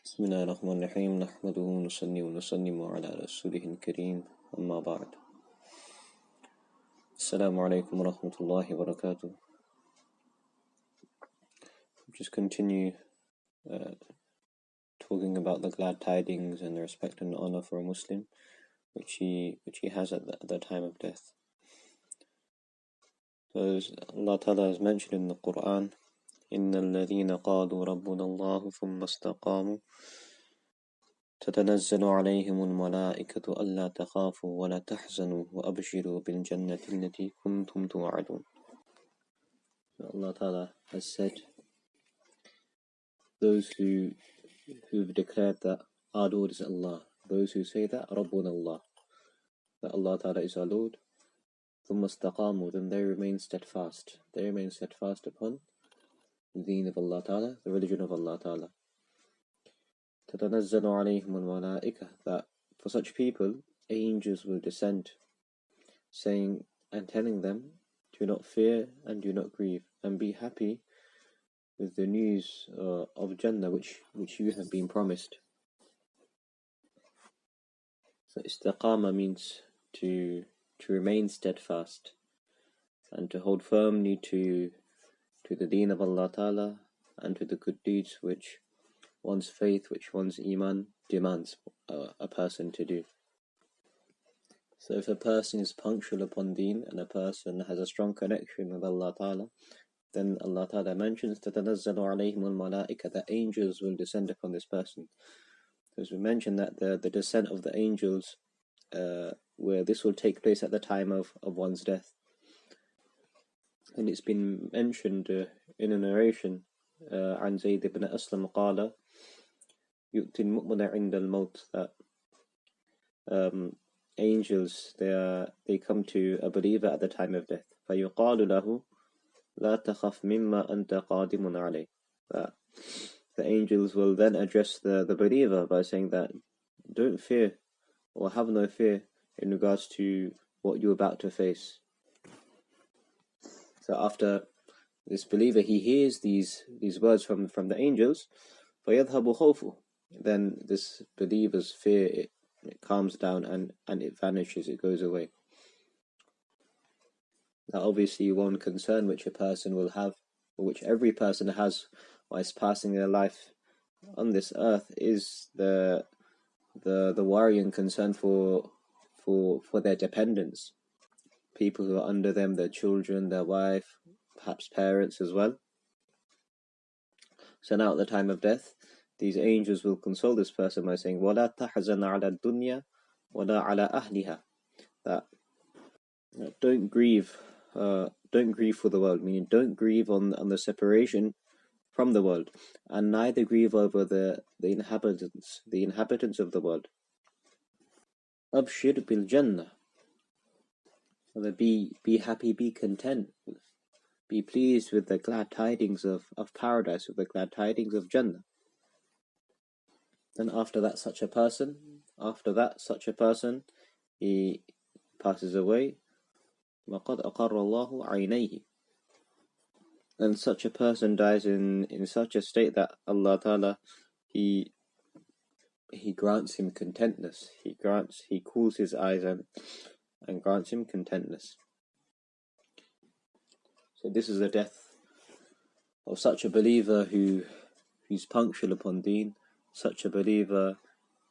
بسم الله الرحمن الرحيم نحمده ونصلي ونسلم على رسوله الكريم أما بعد السلام عليكم ورحمة الله وبركاته. Just continue talking about the glad tidings and the respect and honor for a Muslim which he has at the time of death. So as Allah Ta'ala has mentioned in the Quran, إن الذين قالوا ربنا الله ثم استقاموا تتنزل عليهم الملائكة ألا تخافوا ولا تحزنوا وأبشروا بالجنة التي كنتم توعدون. Allah Ta'ala has said, those who've declared that our Lord is Allah, those who say that Rabbuna Allah, that Allah Ta'ala is our Lord, ثم استقاموا, then they remain steadfast. They remain steadfast upon the deen of Allah Ta'ala, the religion of Allah Ta'ala. تتنزل عليهم الملائكة, that for such people angels will descend, saying and telling them, do not fear and do not grieve, and be happy with the news of Jannah which you have been promised. So istiqama means to remain steadfast and to hold firmly to the deen of Allah Ta'ala and to the good deeds which one's faith, which one's iman demands a person to do. So if a person is punctual upon deen and a person has a strong connection with Allah Ta'ala, then Allah Ta'ala mentions تَتَنَزَّلُ عَلَيْهِمُ الْمَلَائِكَةُ, that angels will descend upon this person. As we mentioned that the descent of the angels, where this will take place at the time of one's death. And it's been mentioned in a narration عن زيد بن أسلم قال يؤتي المؤمن عند الموت, that angels they come to a believer at the time of death. فيقال له لا تخف مما أنت قادم عليه, that the angels will then address the believer by saying that don't fear or have no fear in regards to what you're about to face. So after this believer he hears these words from the angels, فيذهب خوفه, then this believer's fear it calms down and it vanishes, it goes away. Now obviously one concern which a person will have, or which every person has whilst passing their life on this earth, is the worry and concern for their dependents, people who are under them, their children, their wife, perhaps parents as well. So now at the time of death, these angels will console this person by saying وَلَا تَحْزَنَ عَلَى الدُّنْيَا وَلَا عَلَى أَهْلِهَا, that don't grieve for the world, meaning don't grieve on the separation from the world, and neither grieve over the inhabitants of the world. أَبْشِرْ بِالْجَنَّةِ, be happy, be content, be pleased with the glad tidings of paradise, with the glad tidings of Jannah. Then after that such a person he passes away, وَقَدْ أَقَرَّ اللَّهُ عَيْنَيْهِ, and such a person dies in such a state that Allah Ta'ala he grants him contentness, he cools his eyes and grants him contentness. So this is the death of such a believer who's punctual upon deen, such a believer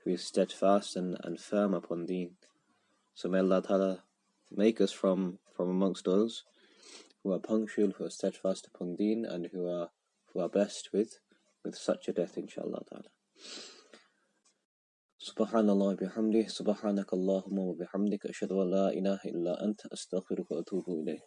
who is steadfast and firm upon deen. So may Allah Ta'ala make us from amongst those who are punctual, who are steadfast upon deen, and who are blessed with such a death, inshaAllah Ta'ala. Subhanallah bihamdih, subhanaka Allahumma wa bihamdika, ashhadu an la ilaha illa anta, astaghfiruka wa atubu ilayk.